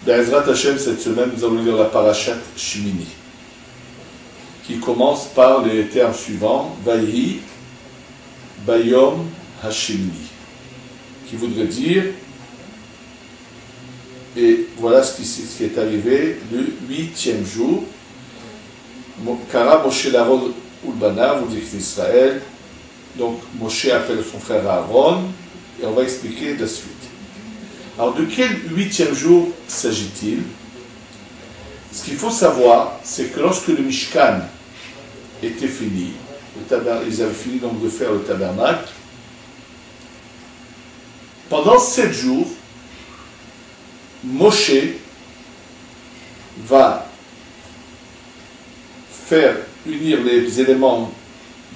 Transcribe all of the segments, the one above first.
Be'ezrat Hashem, cette semaine, nous allons lire la parashat Shmini, qui commence par les termes suivants, Vayhi, Bayom, Hashemini, qui voudrait dire, et voilà ce qui est arrivé, le 8e jour, Kara Moshe l'Aaron Ulbana, vous dites d'Israël, donc Moshe appelle son frère Aaron, et on va expliquer la suite. Alors, de quel 8e jour s'agit-il? Ce qu'il faut savoir, c'est que lorsque le Mishkan était fini, ils avaient fini donc de faire le tabernacle, pendant 7 jours, Moshe va faire unir les éléments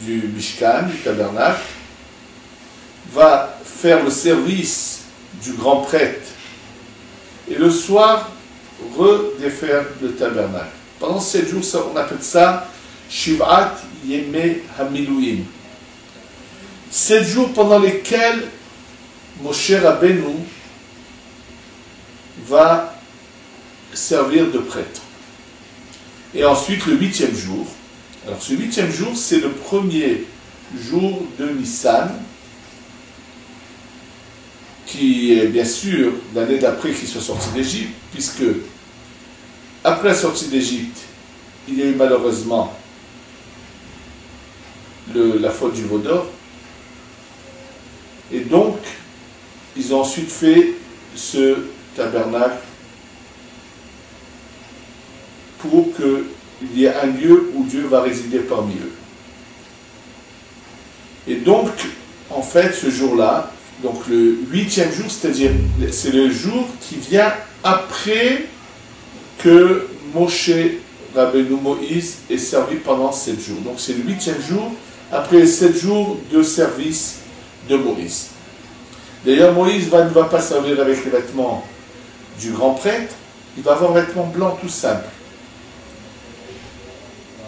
du Mishkan, du tabernacle, va faire le service du grand prêtre, et le soir, redéfaire le tabernacle. Pendant 7 jours, on appelle ça Shivat Yeme Hamiluim. 7 jours pendant lesquels Moshe Rabbeinu va servir de prêtre. Et ensuite, le 8e jour. Alors, ce 8e jour, c'est le premier jour de Nissan, qui est bien sûr l'année d'après qu'ils soient sortis d'Égypte, puisque après la sortie d'Égypte, il y a eu malheureusement la faute du veau d'or, et donc ils ont ensuite fait ce tabernacle pour qu'il y ait un lieu où Dieu va résider parmi eux. Et donc, en fait, ce jour-là, donc le 8e jour, c'est-à-dire c'est le jour qui vient après que Moshe Rabbeinu Moïse est servi pendant 7 jours. Donc c'est le 8e jour après les 7 jours de service de Moïse. D'ailleurs, Moïse ne va pas servir avec les vêtements du grand prêtre, il va avoir un vêtement blanc tout simple.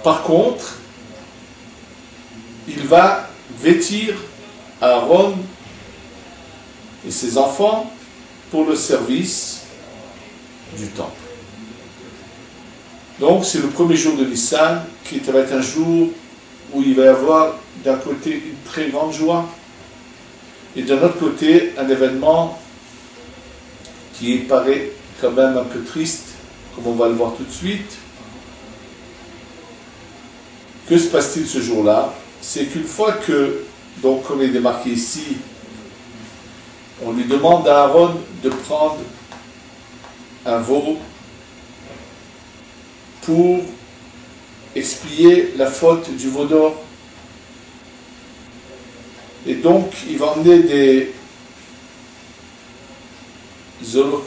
Par contre, il va vêtir Aaron et ses enfants pour le service du temple. Donc c'est le premier jour de Nissan qui va être un jour où il va y avoir d'un côté une très grande joie et d'un autre côté un événement qui paraît quand même un peu triste, comme on va le voir tout de suite. Que se passe-t-il ce jour-là? C'est qu'une fois que, donc comme il est marqué ici, on lui demande à Aaron de prendre un veau pour expier la faute du veau d'or. Et donc, il va emmener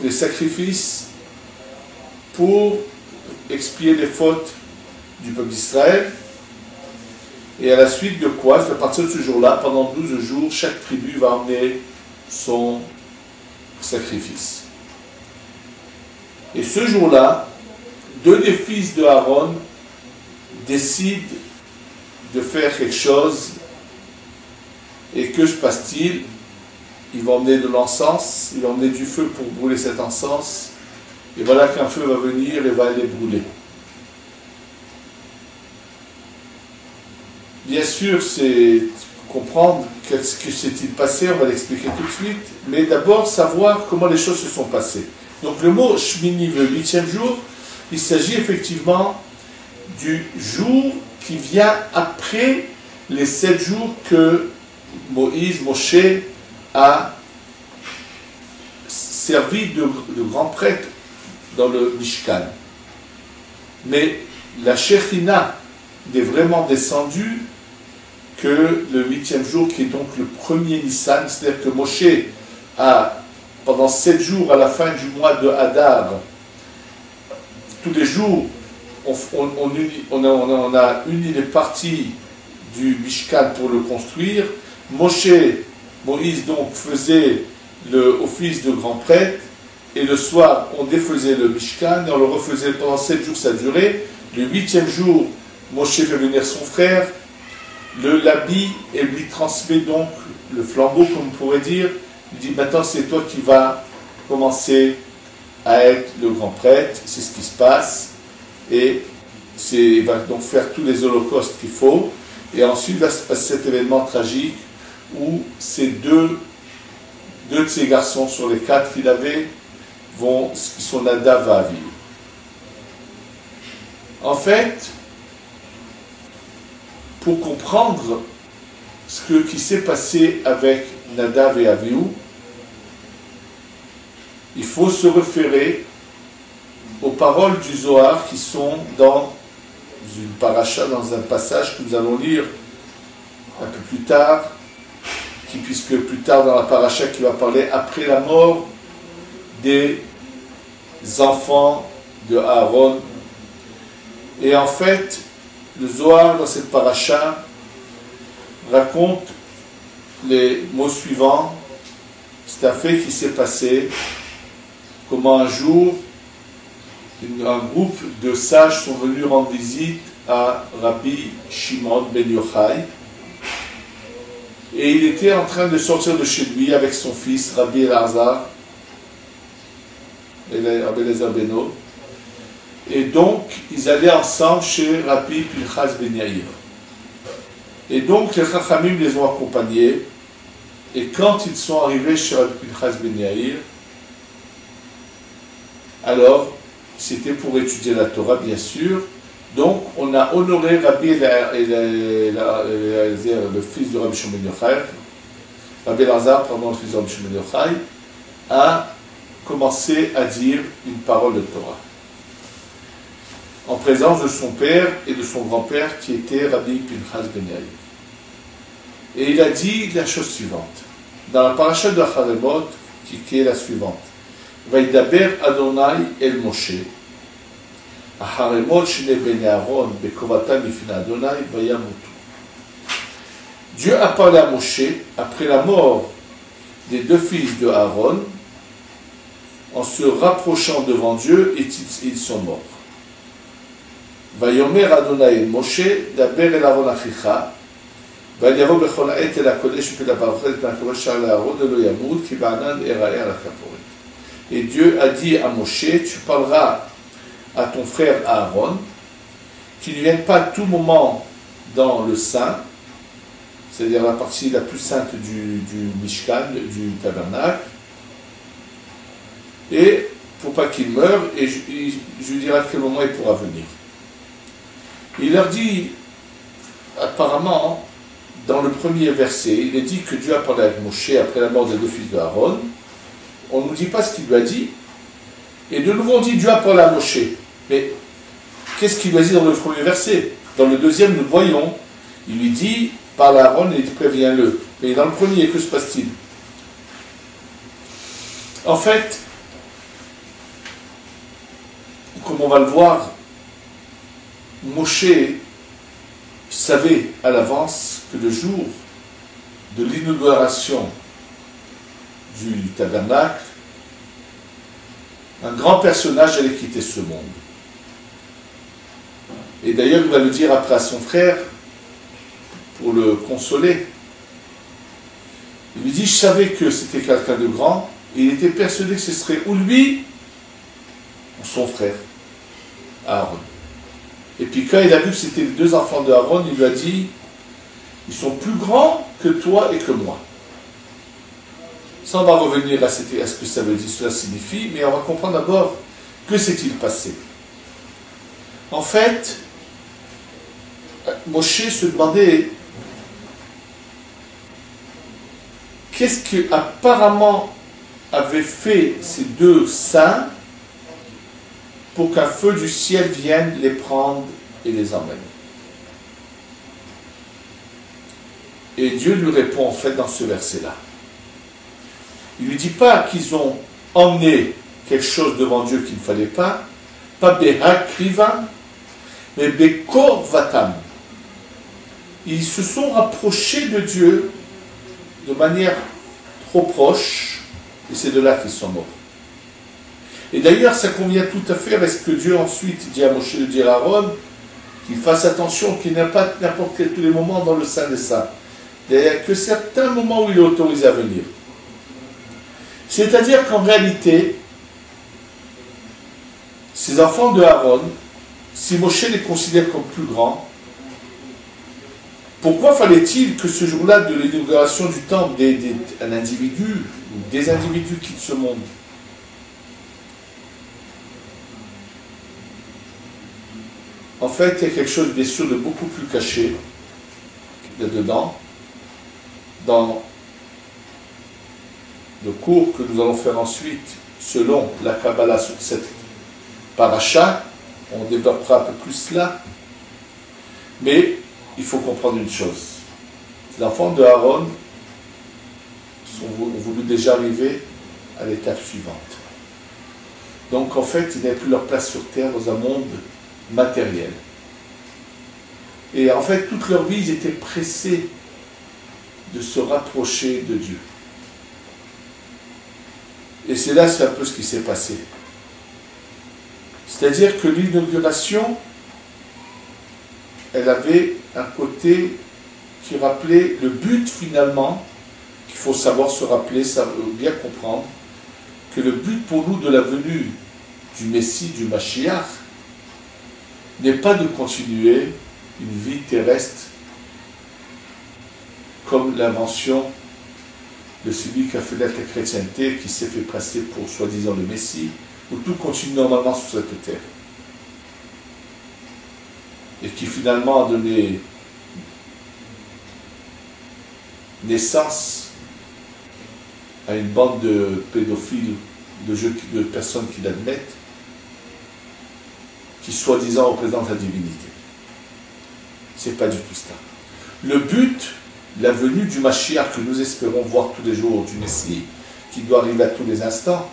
des sacrifices pour expier les fautes du peuple d'Israël. Et à la suite de quoi, à partir de ce jour-là, pendant 12 jours, chaque tribu va emmener son sacrifice. Et ce jour-là, 2 des fils de Aaron décident de faire quelque chose. Et que se passe-t-il? Ils vont emmener de l'encens, ils vont emmener du feu pour brûler cet encens. Et voilà qu'un feu va venir et va les brûler. Bien sûr, c'est comprendre ce que s'est-il passé, on va l'expliquer tout de suite, mais d'abord savoir comment les choses se sont passées. Donc le mot Shmini, le 8e jour, il s'agit effectivement du jour qui vient après les 7 jours que Moshe a servi de grand prêtre dans le Mishkan. Mais la Shekhinah est vraiment descendue que le 8e jour, qui est donc le premier Nissan, c'est-à-dire que Moshe a, pendant 7 jours, à la fin du mois de Hadar, tous les jours, on a uni les parties du Mishkan pour le construire. Moïse donc faisait l'office de grand prêtre, et le soir, on défaisait le Mishkan, et on le refaisait pendant 7 jours, ça durait. Le 8e jour, Moshe fait venir son frère, l'habille et lui transmet donc le flambeau, comme on pourrait dire, Il dit maintenant c'est toi qui vas commencer à être le grand prêtre, c'est ce qui se passe, et il va donc faire tous les holocaustes qu'il faut, et ensuite va se passer cet événement tragique où ces deux de ces garçons sur les 4 qu'il avait qui sont Nadav et Avihu. En fait, pour comprendre ce qui s'est passé avec Nadav et Avihu, il faut se référer aux paroles du Zohar qui sont dans une paracha, dans un passage que nous allons lire un peu plus tard, puisque plus tard dans la paracha qui va parler après la mort des enfants de Aaron. Et en fait, le Zohar dans cette paracha raconte les mots suivants. C'est un fait qui s'est passé, comment un jour un groupe de sages sont venus rendre visite à Rabbi Shimon ben Yochai, et il était en train de sortir de chez lui avec son fils Rabbi Elazar Beno, et donc ils allaient ensemble chez Rabbi Pinchas ben Yair. Et donc les Chachamim les ont accompagnés, et quand ils sont arrivés chez Rabbi Pinchas ben Yair, alors c'était pour étudier la Torah bien sûr. Donc on a honoré Rabbi le fils de Rabbi Shimon ben Yochai, Rabbi Elazar, pardon, le fils de Rabbi Shimon ben Yochai, a commencé à dire une parole de Torah en présence de son père et de son grand-père qui était Rabbi Pinchas ben Yair. Et il a dit la chose suivante dans la paracha de Haremot, qui est la suivante: Vaidaber Adonai el Moshe Haremot shene ben Aaron bekovatan lifnei Adonai vayamutu. Dieu a parlé à Moshe après la mort des 2 fils de Aaron, en se rapprochant devant Dieu, et ils sont morts. Vayomer Adonai el Moshe daber el Aaron achicha vayavo bechol ha'et el hakodesh mipnei baruchet mipnei hakodesh shel Aaron lo yamut ki ba'anan erae al hakaporet. Et Dieu a dit à Moshe: tu parleras à ton frère Aaron qu'il ne vienne pas à tout moment dans le Saint, c'est-à-dire la partie la plus sainte du Mishkan, du tabernacle, et pour pas qu'il meure, et je lui dirai à quel moment il pourra venir. Il leur dit, apparemment, dans le premier verset, il est dit que Dieu a parlé avec Moshe après la mort des 2 fils de Aaron. On ne nous dit pas ce qu'il lui a dit. Et de nouveau on dit Dieu a parlé à Moshe. Mais qu'est-ce qu'il lui a dit dans le premier verset? Dans le deuxième, nous voyons, il lui dit, parle à Aaron et il dit préviens-le. Mais dans le premier, que se passe-t-il? En fait, comme on va le voir, Moshe savait à l'avance que le jour de l'inauguration du tabernacle, un grand personnage allait quitter ce monde. Et d'ailleurs, il va le dire après à son frère, pour le consoler. Il lui dit, je savais que c'était quelqu'un de grand, et il était persuadé que ce serait ou lui, ou son frère, Aaron. Et puis quand il a vu que c'était les 2 enfants de Aaron, il lui a dit, ils sont plus grands que toi et que moi. Ça, on va revenir à ce que ça veut dire, cela signifie, mais on va comprendre d'abord que s'est-il passé. En fait, Moshe se demandait qu'est-ce que apparemment avaient fait ces 2 saints pour qu'un feu du ciel vienne les prendre et les emmène. Et Dieu lui répond en fait dans ce verset-là. Il ne lui dit pas qu'ils ont emmené quelque chose devant Dieu qu'il ne fallait pas behakriva, mais bekorvatam. Ils se sont rapprochés de Dieu de manière trop proche, et c'est de là qu'ils sont morts. Et d'ailleurs, ça convient tout à fait avec ce que Dieu ensuite dit à Moshe de dire à Aaron, qu'il fasse attention, qu'il n'y a pas n'importe quel tous les moments dans le Saint des Saints. Il n'y a que certains moments où il est autorisé à venir. C'est-à-dire qu'en réalité, ces enfants de Aaron, si Moshe les considère comme plus grands, pourquoi fallait-il que ce jour-là de l'inauguration du temple, un individu ou des individus quittent ce monde? En fait, il y a quelque chose bien sûr de beaucoup plus caché là-dedans, dans le cours que nous allons faire ensuite, selon la Kabbalah sur cette paracha, on développera un peu plus cela, mais il faut comprendre une chose. Les enfants de Aaron ont voulu déjà arriver à l'étape suivante. Donc en fait, ils n'avaient plus leur place sur terre dans un monde matériel. Et en fait, toute leur vie, ils étaient pressés de se rapprocher de Dieu. Et c'est là, c'est un peu ce qui s'est passé. C'est-à-dire que l'inauguration, elle avait un côté qui rappelait le but finalement, qu'il faut savoir se rappeler, bien comprendre, que le but pour nous de la venue du Messie, du Mashiach, n'est pas de continuer une vie terrestre comme l'invention de celui qui a fait naître la chrétienté, qui s'est fait passer pour soi-disant le Messie, où tout continue normalement sur cette terre. Et qui finalement a donné naissance à une bande de pédophiles, de personnes qui l'admettent, qui soi-disant représentent la divinité. C'est pas du tout ça. Le but, la venue du Mashiach que nous espérons voir tous les jours, du Messie, qui doit arriver à tous les instants,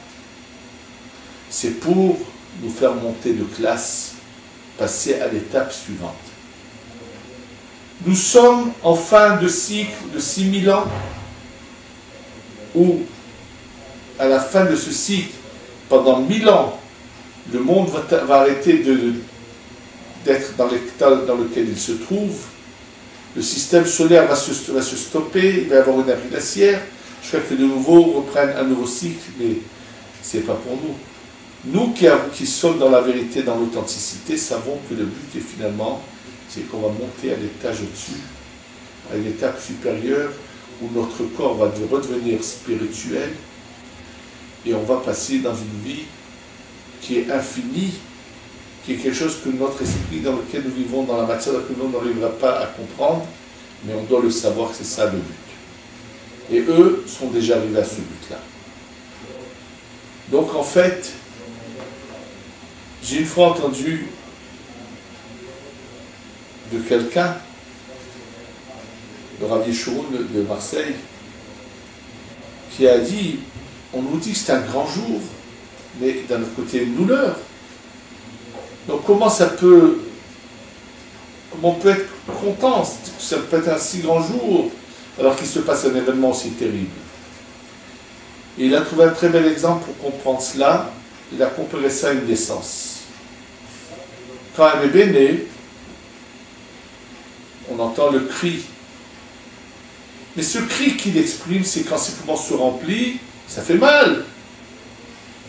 c'est pour nous faire monter de classe, passer à l'étape suivante. Nous sommes en fin de cycle de 6000 ans, où, à la fin de ce cycle, pendant 1000 ans, le monde va arrêter d'être dans l'état dans lequel il se trouve, le système solaire va se stopper, il va y avoir une ère glaciaire, jusqu'à que de nouveau reprenne un nouveau cycle, mais ce n'est pas pour nous. Nous qui sommes dans la vérité, dans l'authenticité, savons que le but est finalement, c'est qu'on va monter à l'étage au-dessus, à une étape supérieure, où notre corps va redevenir spirituel, et on va passer dans une vie qui est infinie, qui est quelque chose que notre esprit dans lequel nous vivons, dans la matière que nous n'arrivera pas à comprendre, mais on doit le savoir que c'est ça le but. Et eux sont déjà arrivés à ce but-là. Donc en fait, j'ai une fois entendu de quelqu'un, le Rav Yeshurun de Marseille, qui a dit, on nous dit que c'est un grand jour, mais d'un autre côté une douleur. Donc comment on peut être content, ça peut être un si grand jour, alors qu'il se passe un événement aussi terrible. Et il a trouvé un très bel exemple pour comprendre cela, il a comparé ça à une naissance. Quand un bébé naît, on entend le cri. Mais ce cri qu'il exprime, c'est quand ses poumons se remplissent, ça fait mal.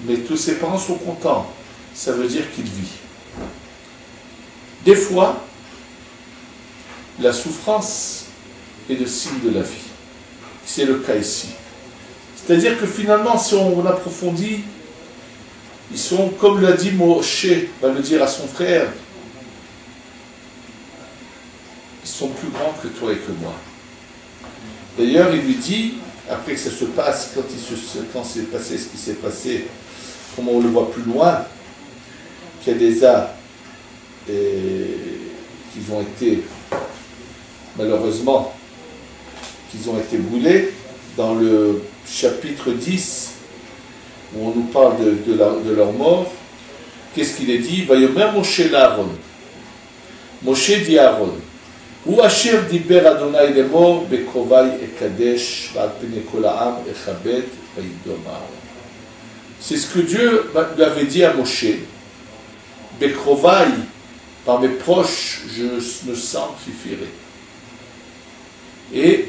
Mais tous ses parents sont contents. Ça veut dire qu'il vit. Des fois, la souffrance est le signe de la vie. C'est le cas ici. C'est-à-dire que finalement, si on approfondit, ils sont, comme l'a dit Moshe, va le dire à son frère, ils sont plus grands que toi et que moi. D'ailleurs, il lui dit, après que ça se passe, quand s'est passé ce qui s'est passé, comme on le voit plus loin, qu'il y a des âmes qui ont été, malheureusement, qu'ils ont été brûlés, dans le chapitre 10, où on nous parle de leur mort, qu'est-ce qu'il est dit? Vayomer Moshe l'Aaron. Moshe dit à Aaron, Ou asher diber Adonai lemor bekrovai ekadesh v'al pnei kol ha'am echabed vayidom Aaron. C'est ce que Dieu lui avait dit à Moshe. Bekrovai, par mes proches, je me sanctifierai. Et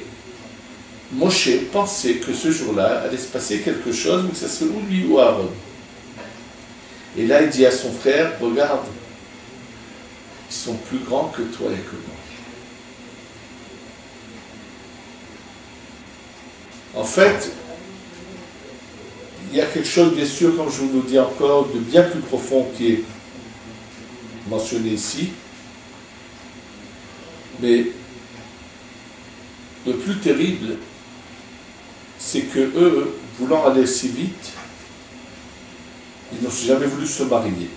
Moshe pensait que ce jour-là allait se passer quelque chose, mais que ce serait ou lui ou Aaron. Et là, il dit à son frère, regarde, ils sont plus grands que toi et que moi. En fait, il y a quelque chose, bien sûr, comme je vous le dis encore, de bien plus profond qui est mentionné ici. Mais le plus terrible, c'est que eux, voulant aller si vite, ils n'ont jamais voulu se marier.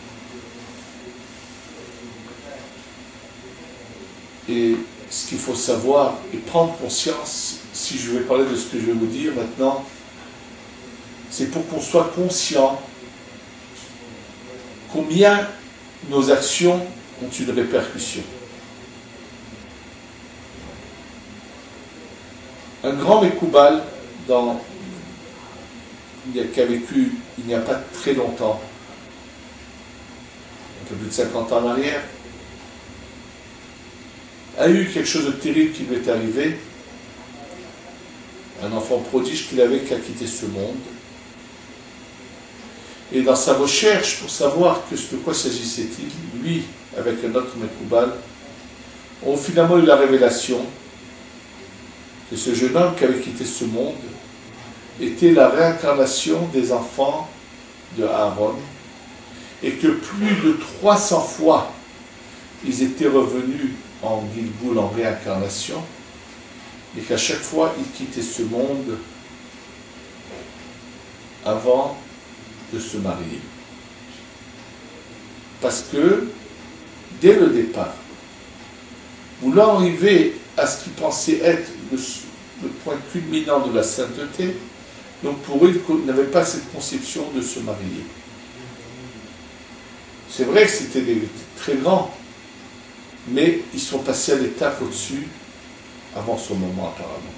Et ce qu'il faut savoir et prendre conscience, si je vais parler de ce que je vais vous dire maintenant, c'est pour qu'on soit conscient combien nos actions ont une répercussion. Un grand Mekoubal qui a vécu il n'y a pas très longtemps, un peu plus de 50 ans en arrière, a eu quelque chose de terrible qui lui est arrivé, un enfant prodige qu'il avait qui a quitté ce monde. Et dans sa recherche pour savoir de quoi s'agissait-il, lui, avec un autre Mekoubal, ont finalement eu la révélation que ce jeune homme qui avait quitté ce monde était la réincarnation des enfants de Aaron, et que plus de 300 fois ils étaient revenus en Gilboul, en réincarnation, et qu'à chaque fois ils quittaient ce monde avant de se marier. Parce que, dès le départ, voulant arriver à ce qu'ils pensaient être le point culminant de la sainteté, donc pour eux, ils n'avaient pas cette conception de se marier. C'est vrai que c'était très grand, mais ils sont passés à l'étape au-dessus avant son moment apparemment.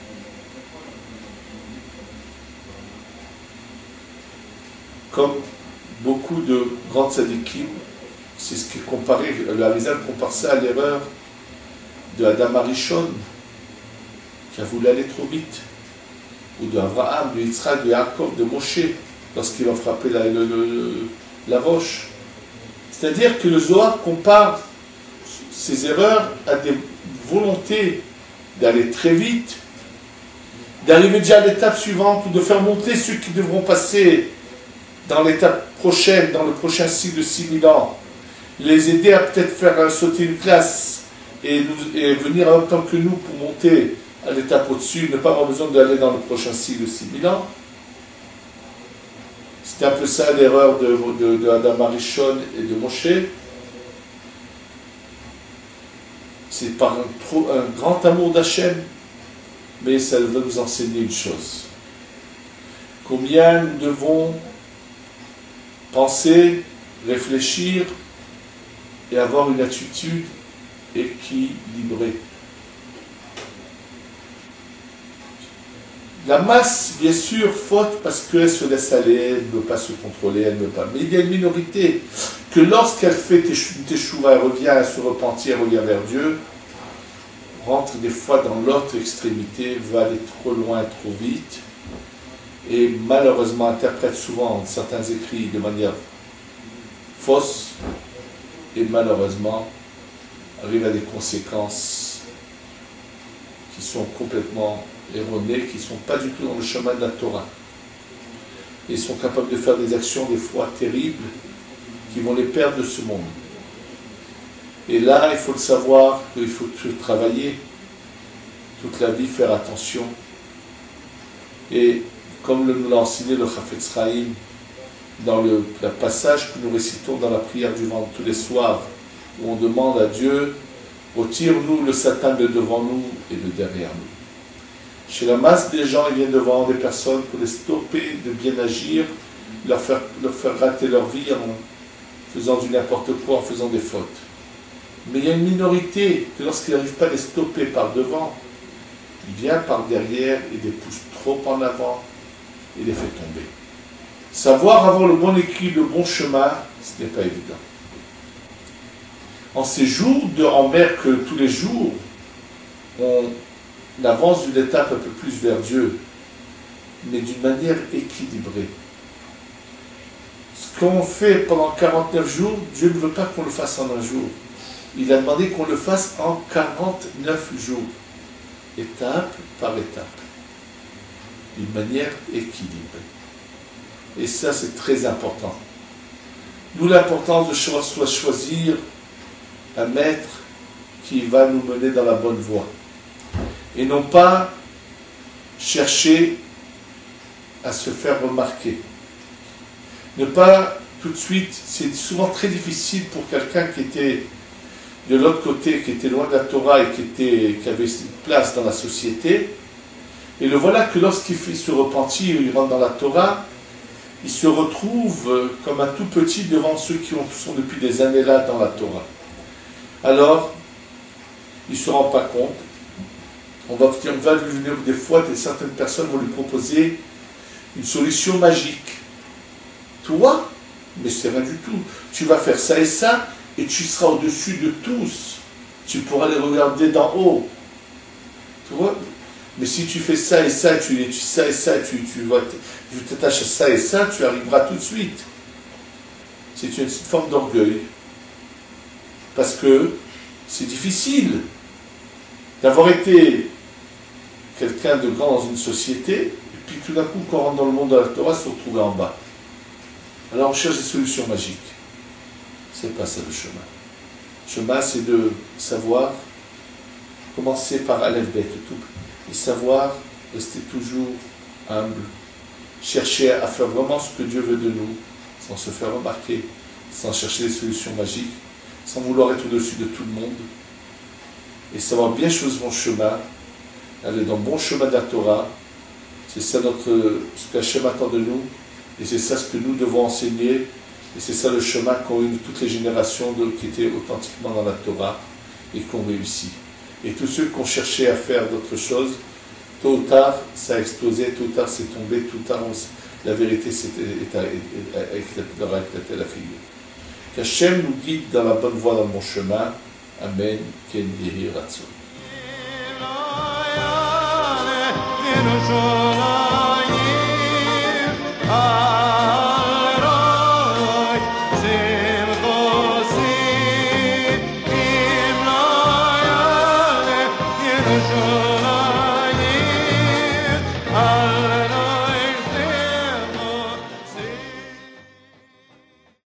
Comme beaucoup de grands tzadikim, c'est ce qui est comparé, le Harizal compare ça à l'erreur de Adam Arishon, qui a voulu aller trop vite, ou de Abraham, de Yitzhak, de Yaakov, de Moshe, lorsqu'ils ont frappé la roche. C'est-à-dire que le Zohar compare ces erreurs à des volontés d'aller très vite, d'arriver déjà à l'étape suivante, ou de faire monter ceux qui devront passer dans l'étape prochaine, dans le prochain cycle de 6000 ans, les aider à peut-être faire sauter une classe et venir en même temps que nous pour monter à l'étape au-dessus, ne pas avoir besoin d'aller dans le prochain cycle de 6000 ans. C'était un peu ça l'erreur de Adam Arishon et de Moshe. C'est par un grand amour d'Hachem, mais ça va nous enseigner une chose. Combien nous devons penser, réfléchir et avoir une attitude équilibrée. La masse, bien sûr, faute parce qu'elle se laisse aller, elle ne veut pas se contrôler, elle ne veut pas. Mais il y a une minorité que lorsqu'elle fait une teshuva, elle revient à se repentir, elle revient vers Dieu, rentre des fois dans l'autre extrémité, va aller trop loin, trop vite, et malheureusement interprète souvent certains écrits de manière fausse, et malheureusement arrive à des conséquences qui sont complètement erronés, qui ne sont pas du tout dans le chemin de la Torah. Ils sont capables de faire des actions des fois terribles qui vont les perdre de ce monde. Et là, il faut le savoir qu'il faut travailler toute la vie, faire attention. Et comme nous l'a enseigné le Chafetz Chaim dans le passage que nous récitons dans la prière du ventre tous les soirs, où on demande à Dieu, retire-nous le Satan de devant nous et de derrière nous. Chez la masse des gens, il vient devant des personnes pour les stopper de bien agir, leur faire rater leur vie en faisant du n'importe quoi, en faisant des fautes. Mais il y a une minorité que lorsqu'il n'arrive pas à les stopper par devant, il vient par derrière et les pousse trop en avant et les fait tomber. Savoir avoir le bon équilibre, le bon chemin, ce n'est pas évident. En ces jours en mer que tous les jours, on avance d'une étape un peu plus vers Dieu, mais d'une manière équilibrée. Ce qu'on fait pendant 49 jours, Dieu ne veut pas qu'on le fasse en un jour. Il a demandé qu'on le fasse en 49 jours, étape par étape, d'une manière équilibrée. Et ça, c'est très important. D'où l'importance de choisir un maître qui va nous mener dans la bonne voie. Et non pas chercher à se faire remarquer. Ne pas tout de suite, c'est souvent très difficile pour quelqu'un qui était de l'autre côté, qui était loin de la Torah et qui avait une place dans la société. Et le voilà que lorsqu'il fait se repentir, il rentre dans la Torah, il se retrouve comme un tout petit devant ceux qui sont depuis des années là dans la Torah. Alors, il ne se rend pas compte. On va lui venir des fois, certaines personnes vont lui proposer une solution magique. Toi, mais c'est rien du tout. Tu vas faire ça et tu seras au-dessus de tous. Tu pourras les regarder d'en haut. Tu vois? Mais si tu fais ça et ça, tu t'attaches à ça et ça, tu arriveras tout de suite. C'est une petite forme d'orgueil. Parce que c'est difficile d'avoir été quelqu'un de grand dans une société, et puis tout d'un coup, quand on rentre dans le monde de la Torah, se retrouver en bas. Alors on cherche des solutions magiques. C'est pas ça le chemin. Le chemin, c'est de savoir commencer par Aleph Bet tout, et savoir rester toujours humble, chercher à faire vraiment ce que Dieu veut de nous, sans se faire remarquer, sans chercher des solutions magiques, sans vouloir être au-dessus de tout le monde, et savoir bien choisir mon chemin, aller dans le bon chemin de la Torah. C'est ça ce qu'Hachem attend de nous, et c'est ça ce que nous devons enseigner, et c'est ça le chemin qu'ont eu toutes les générations qui étaient authentiquement dans la Torah et qui ont réussi. Et tous ceux qui ont cherché à faire d'autres choses, tôt ou tard, ça a explosé, tôt ou tard, c'est tombé, tôt ou tard, la vérité leur a éclaté à la figure. Qu'Hachem nous guide dans la bonne voie, dans le bon chemin. Amen. Ken Yehi Ratzon. Ah